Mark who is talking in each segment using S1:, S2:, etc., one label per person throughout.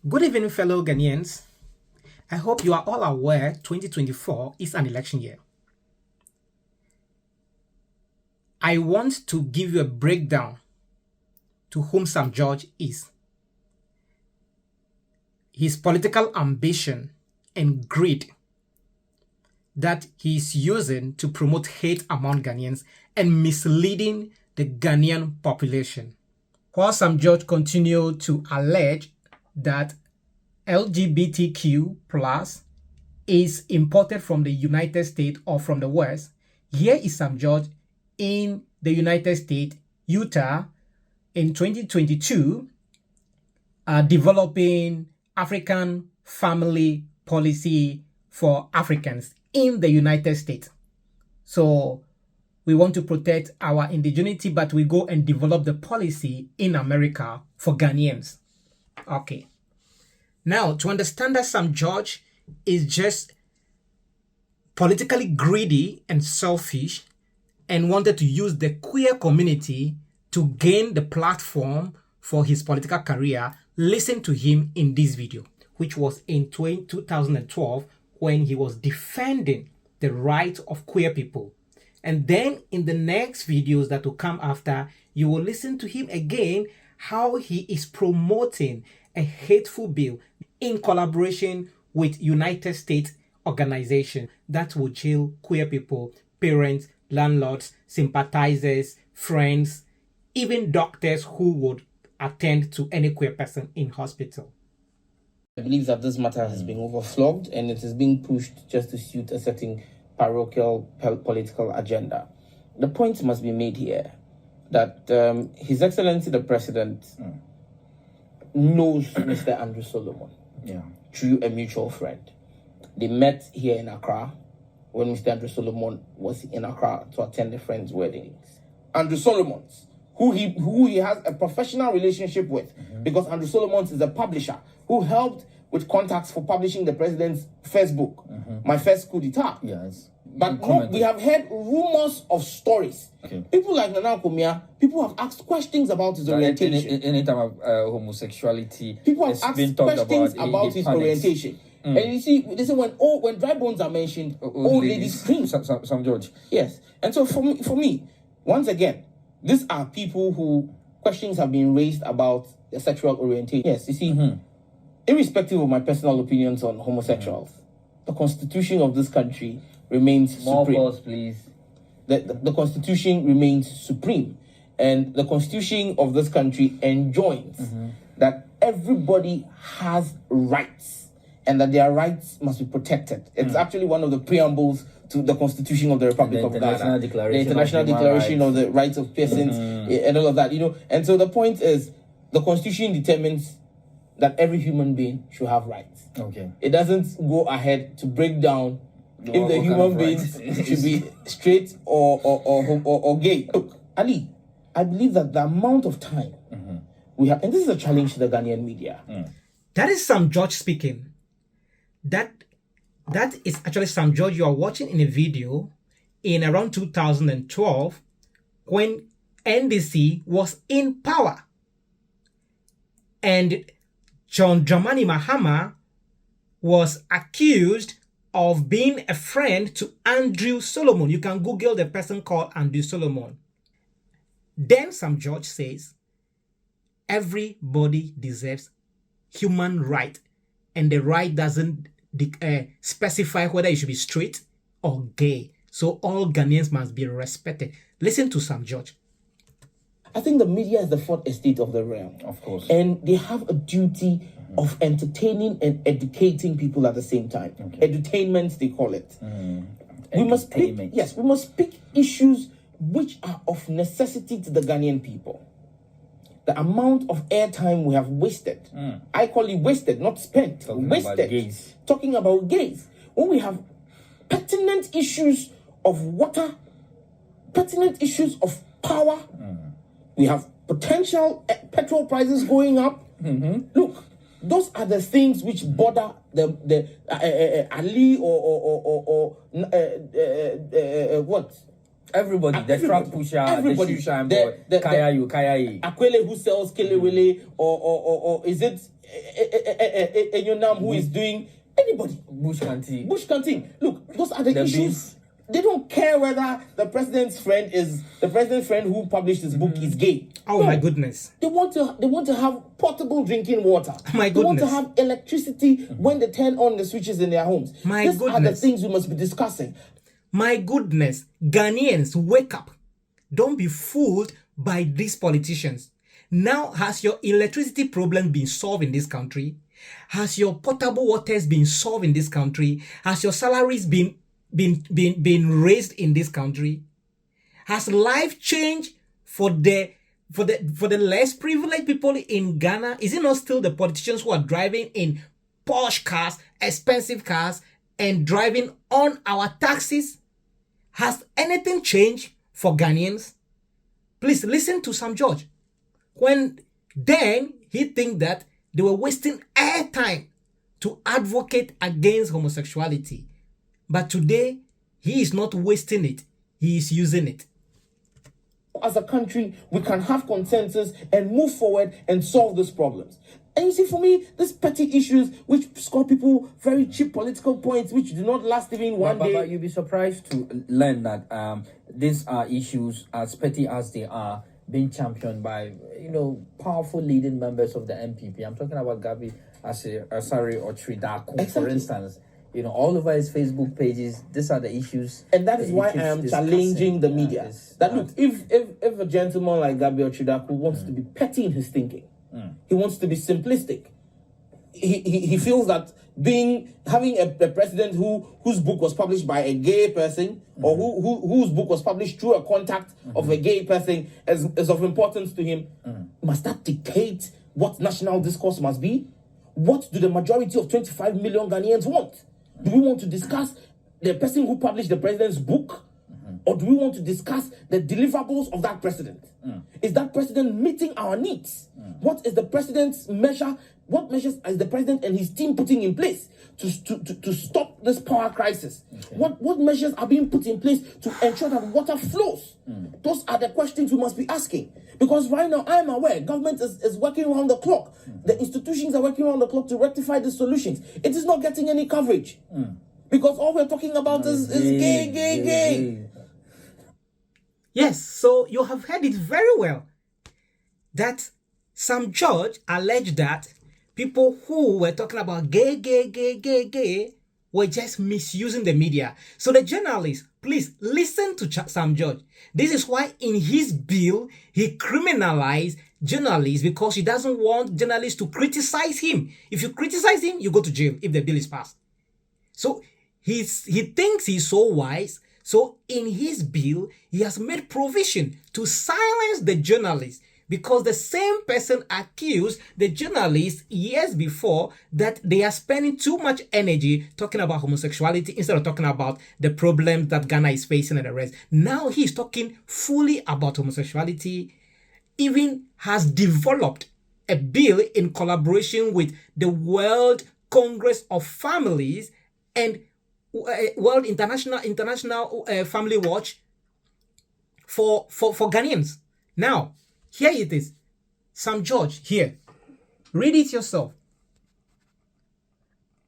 S1: Good evening, fellow Ghanaians. I hope you are all aware 2024 is an election year. I want to give you a breakdown to whom Sam George is, his political ambition and greed that he is using to promote hate among Ghanaians and misleading the Ghanaian population. While Sam George continued to allege that LGBTQ plus is imported from the United States or from the West, here is Sam George in the United States, Utah, in 2022, developing African family policy for Africans in the United States. So we want to protect our indigeneity, but we go and develop the policy in America for Ghanaians. Okay. Now, to understand that Sam George is just politically greedy and selfish and wanted to use the queer community to gain the platform for his political career, listen to him in this video, which was in 2012 when he was defending the rights of queer people. And then in the next videos that will come after, you will listen to him again, how he is promoting a hateful bill in collaboration with United States organization that will jail queer people, parents, landlords, sympathizers, friends, even doctors who would attend to any queer person in hospital.
S2: I believe that this matter has been overflogged and it is being pushed just to suit a certain parochial political agenda. The point must be made here that His Excellency the President knows Mr. Andrew Solomon through a mutual friend. They met here in Accra when Mr. Andrew Solomon was in Accra to attend a friend's weddings. Andrew Solomons, who he has a professional relationship with, because Andrew Solomons is a publisher who helped with contacts for publishing the president's first book, My First Coup d'etat.
S3: Yes.
S2: But no, we have heard rumors of stories. Okay. People like Nana Kumia, people have asked questions about his orientation.
S3: Any time of homosexuality,
S2: people have asked questions about his orientation. And you see, they say when dry bones are mentioned, old ladies scream.
S3: Sam George.
S2: Yes. And so for me, once again, these are people who questions have been raised about their sexual orientation. Yes, you see, irrespective of my personal opinions on homosexuals, the constitution of this country remains
S3: More
S2: supreme.
S3: pause, please.
S2: The constitution remains supreme. And the constitution of this country enjoins that everybody has rights and that their rights must be protected. It's actually one of the preambles to the Constitution of the Republic of Ghana. The International Declaration of the Rights of Persons and all of that, And so the point is, the Constitution determines that every human being should have rights.
S3: Okay.
S2: It doesn't go ahead to break down if the human beings should be straight or gay. Look, Ali, I believe that the amount of time we have, and this is a challenge to the Ghanaian media.
S1: That is Sam George speaking. That is actually Sam George you are watching in a video in around 2012 when NDC was in power. And John Dramani Mahama was accused of being a friend to Andrew Solomon. You can Google the person called Andrew Solomon. Then Sam George says, everybody deserves human right, and the right doesn't specify whether you should be straight or gay. So all Ghanaians must be respected. Listen to Sam George.
S2: I think the media is the fourth estate of the realm.
S3: Of course.
S2: And they have a duty of entertaining and educating people at the same time. Edutainment, they call it. We must pick issues which are of necessity to the Ghanaian people. The amount of airtime we have wasted, I call it wasted, not spent. Talking about gays. When we have pertinent issues of water, pertinent issues of power, we have potential petrol prices going up. Look, those are the things which bother the Ali or what?
S3: Everybody, the truck pusher,
S2: everybody,
S3: the shusha and boy, Kaya you.
S2: Akwele who sells Kelewele, or is it Enyonam who is doing anybody.
S3: Bush canteen.
S2: Look, those are the issues. They don't care whether the president's friend who published his book is gay.
S1: Oh no. My goodness.
S2: They want to have portable drinking water.
S1: My goodness.
S2: They want to have electricity when they turn on the switches in their homes. These are the things we must be discussing.
S1: My goodness. Ghanaians, wake up. Don't be fooled by these politicians. Now, has your electricity problem been solved in this country? Has your potable waters been solved in this country? Has your salaries been raised in this country? Has life changed for the less privileged people in Ghana? Is it not still the politicians who are driving in posh cars, expensive cars, and driving on our taxes? Has anything changed for Ghanaians? Please listen to Sam George. When then he think that they were wasting airtime to advocate against homosexuality. But today, he is not wasting it. He is using it.
S2: As a country, we can have consensus and move forward and solve these problems. And you see, for me, these petty issues which score people very cheap political points, which do not last even one day.
S3: But you'll be surprised to learn that these are issues, as petty as they are, being championed by, powerful leading members of the MPP. I'm talking about Gabi Asare or Tridaku, for instance. All over his Facebook pages, these are the issues.
S2: And that is why I am challenging the media. Look, if a gentleman like Gabi Tridaku wants to be petty in his thinking, he wants to be simplistic, he feels that having a president whose book was published by a gay person, or whose book was published through a contact of a gay person is of importance to him, must that dictate what national discourse must be? What do the majority of 25 million Ghanaians want? Do we want to discuss the person who published the president's book? Or do we want to discuss the deliverables of that president? Is that president meeting our needs? What is the president's measure? What measures is the president and his team putting in place to stop this power crisis? Okay. What measures are being put in place to ensure that water flows? Those are the questions we must be asking. Because right now, I am aware, government is working around the clock. The institutions are working around the clock to rectify the solutions. It is not getting any coverage. Because all we're talking about is gay.
S1: Yes, so you have heard it very well. That Sam George alleged that people who were talking about gay were just misusing the media. So the journalists, please listen to Sam George. This is why in his bill, he criminalized journalists because he doesn't want journalists to criticize him. If you criticize him, you go to jail if the bill is passed. So he thinks he's so wise. So in his bill, he has made provision to silence the journalists because the same person accused the journalists years before that they are spending too much energy talking about homosexuality instead of talking about the problems that Ghana is facing and the rest. Now he's talking fully about homosexuality, even has developed a bill in collaboration with the World Congress of Families and World International Family Watch for Ghanaians. Now, here it is. Sam George, here. Read it yourself.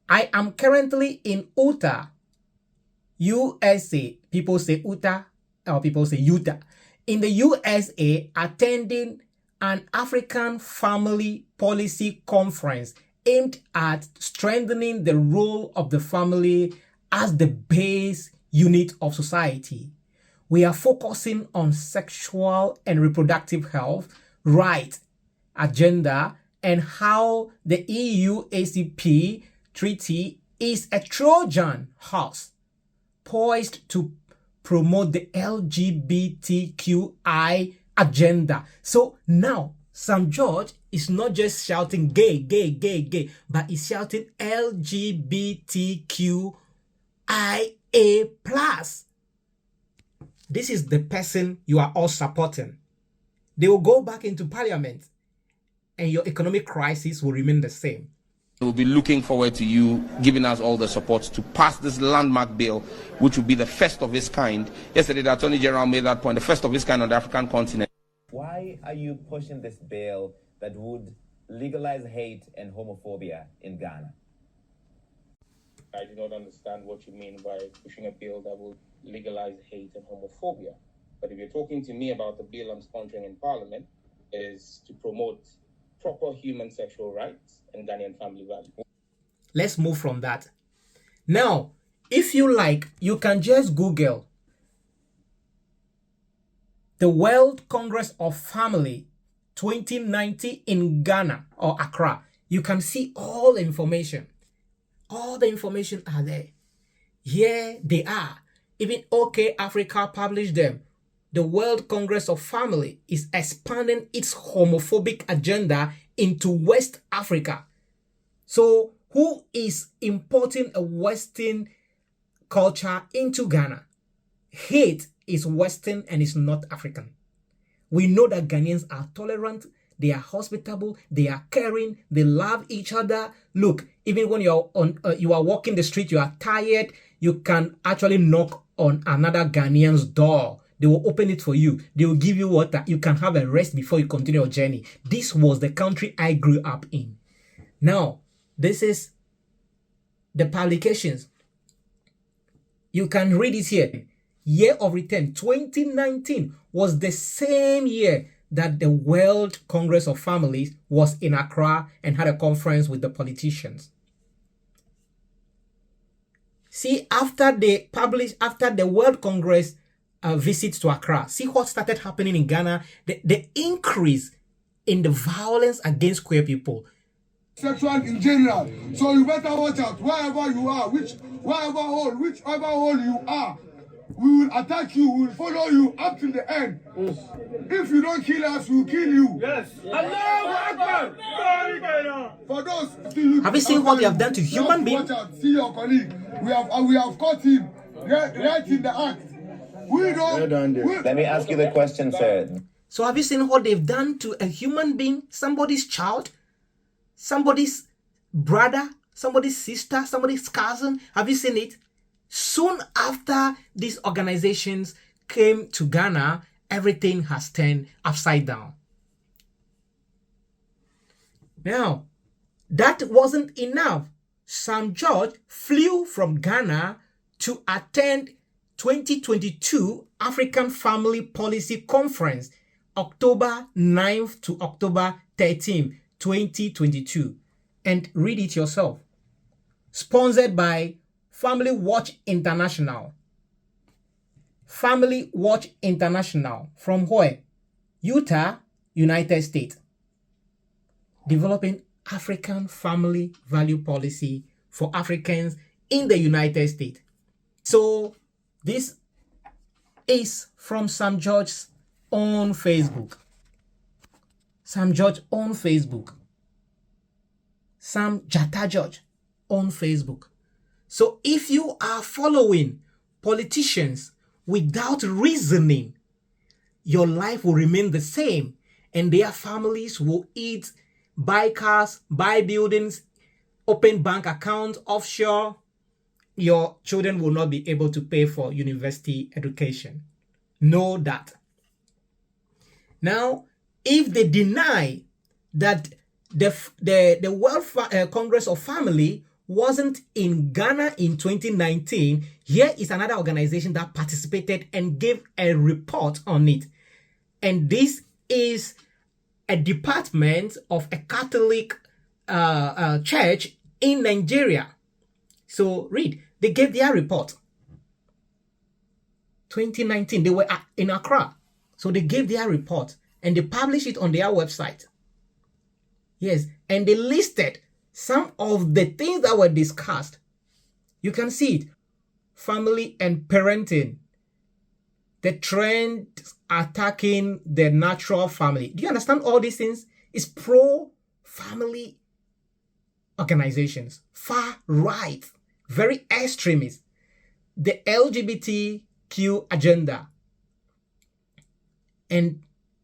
S1: I am currently in Utah, USA. People say Utah, or people say Utah. In the USA, attending an African family policy conference aimed at strengthening the role of the family as the base unit of society. We are focusing on sexual and reproductive health, right, agenda, and how the EU-ACP treaty is a Trojan horse poised to promote the LGBTQI agenda. So now, Sam George is not just shouting gay, but he's shouting LGBTQIA+. This is the person you are all supporting. They will go back into parliament and your economic crisis will remain the same.
S4: We'll be looking forward to you giving us all the support to pass this landmark bill, which will be the first of its kind. Yesterday, the Attorney General made that point, the first of its kind on the African continent.
S5: Why are you pushing this bill that would legalize hate and homophobia in Ghana?
S6: I do not understand what you mean by pushing a bill that will legalize hate and homophobia. But if you're talking to me about the bill I'm sponsoring in Parliament, is to promote proper human sexual rights and Ghanaian family values.
S1: Let's move from that. Now, if you like, you can just Google the World Congress of Family 2019 in Ghana or Accra. You can see all the information. All the information are there. Here they are. Even OK Africa published them. The World Congress of Family is expanding its homophobic agenda into West Africa. So who is importing a Western culture into Ghana? Hate is Western and is not African. We know that Ghanaians are tolerant, they are hospitable, they are caring, they love each other. Look, even when you are walking the street, you are tired, you can actually knock on another Ghanaian's door. They will open it for you. They will give you water. You can have a rest before you continue your journey. This was the country I grew up in. Now, this is the publications. You can read it here. Year of return 2019 was the same year that the World Congress of Families was in Accra and had a conference with the politicians. See, after the World Congress visit to Accra, see what started happening in Ghana, the increase in the violence against queer people.
S7: Sexual in general. So you better watch out wherever you are, whichever hole you are. We will attack you, we will follow you up to the end. Yes. If you don't kill us, we will kill you. Yes. For those,
S1: have you seen what they have done to human beings?
S7: See your colleague. We have caught him right in the act.
S5: Let me ask you the question, sir.
S1: So have you seen what they've done to a human being, somebody's child, somebody's brother, somebody's sister, somebody's cousin? Have you seen it? Soon after these organizations came to Ghana, everything has turned upside down. Now, that wasn't enough. Sam George flew from Ghana to attend 2022 African Family Policy Conference, October 9th to October 13th, 2022. And read it yourself. Sponsored by Family Watch International. Family Watch International. From where? Utah, United States. Developing African family value policy for Africans in the United States. So this is from Sam George's own Facebook. Sam George on Facebook. Sam Jata George on Facebook. So if you are following politicians without reasoning, your life will remain the same and their families will eat, buy cars, buy buildings, open bank accounts offshore. Your children will not be able to pay for university education. Know that. Now, if they deny that the World Congress of Family wasn't in Ghana in 2019, here is another organization that participated and gave a report on it. And this is a department of a Catholic church in Nigeria. So read, they gave their report. 2019, they were in Accra. So they gave their report and they published it on their website. Yes, and they listed some of the things that were discussed. You can see it. Family and parenting. The trend attacking the natural family. Do you understand all these things? It's pro-family organizations. Far right. Very extremist. The LGBTQ agenda. And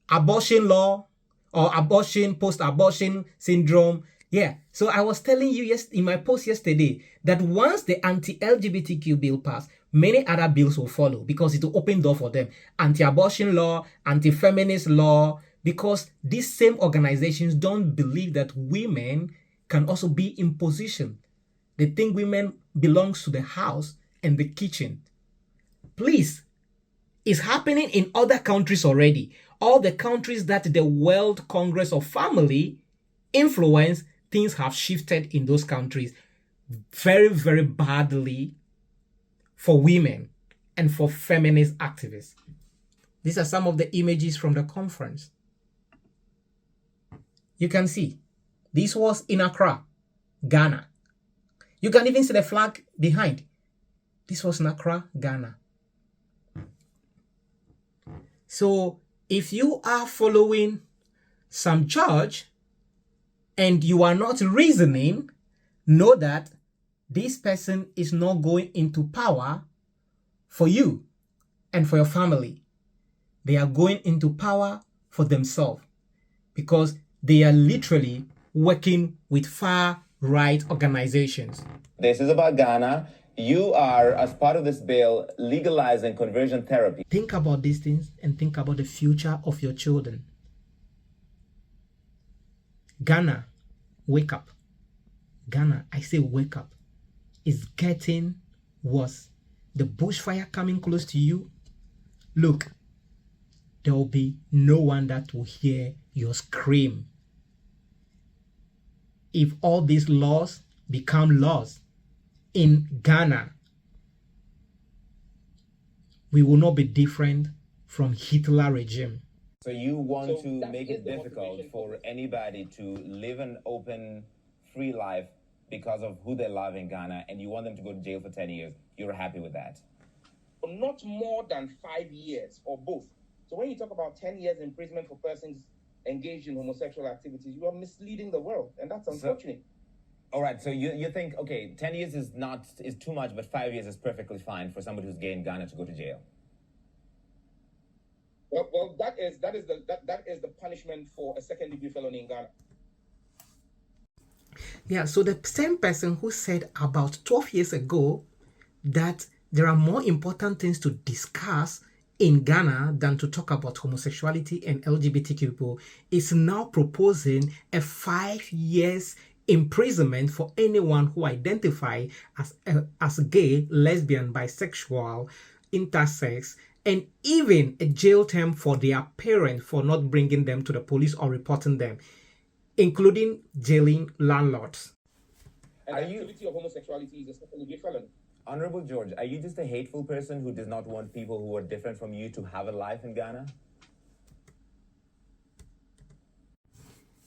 S1: abortion law or abortion, post-abortion syndrome. Yeah, so I was telling you in my post yesterday that once the anti-LGBTQ bill passed, many other bills will follow because it will open door for them. Anti-abortion law, anti-feminist law, because these same organizations don't believe that women can also be in position. They think women belongs to the house and the kitchen. Please, it's happening in other countries already. All the countries that the World Congress of Family influence, things have shifted in those countries very, very badly for women and for feminist activists. These are some of the images from the conference. You can see this was in Accra, Ghana. You can even see the flag behind. This was in Accra, Ghana. So if you are following some judge and you are not reasoning, know that this person is not going into power for you and for your family. They are going into power for themselves because they are literally working with far-right organizations.
S5: This is about Ghana. You are, as part of this bill, legalizing conversion therapy.
S1: Think about these things and think about the future of your children. Ghana, wake up. Ghana, I say wake up. It's getting worse. The bushfire coming close to you. Look, there will be no one that will hear your scream. If all these laws become laws in Ghana, we will not be different from Hitler regime.
S5: So you want to make it difficult for anybody to live an open, free life because of who they love in Ghana, and you want them to go to jail for 10 years. You're happy with that?
S6: Not more than 5 years, or both. So when you talk about 10 years imprisonment for persons engaged in homosexual activities, you are misleading the world, and that's unfortunate.
S5: All right, so you think, okay, 10 years is too much, but 5 years is perfectly fine for somebody who's gay in Ghana to go to jail.
S6: Well, that is the punishment for a second-degree felony in Ghana.
S1: Yeah, so the same person who said about 12 years ago that there are more important things to discuss in Ghana than to talk about homosexuality and LGBTQ people is now proposing a 5 years imprisonment for anyone who identify as gay, lesbian, bisexual, intersex, and even a jail term for their parents for not bringing them to the police or reporting them, including jailing landlords.
S6: And the activity of homosexuality is a second-degree felony.
S5: Honorable George, are you just a hateful person who does not want people who are different from you to have a life in Ghana?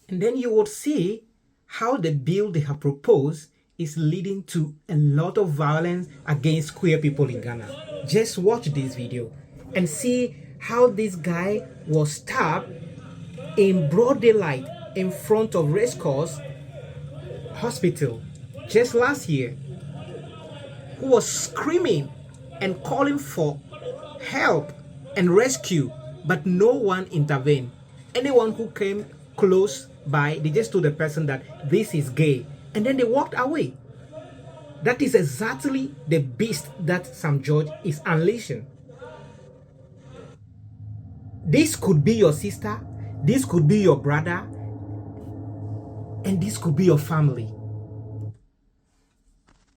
S1: And then you would see how the bill they have proposed is leading to a lot of violence against queer people in Ghana. Just watch this video and see how this guy was stabbed in broad daylight in front of Racecourse Hospital just last year, who was screaming and calling for help and rescue, but no one intervened. Anyone who came close by, they just told the person that this is gay, and then they walked away. That is exactly the beast that Sam George is unleashing. This could be your sister, this could be your brother, and this could be your family.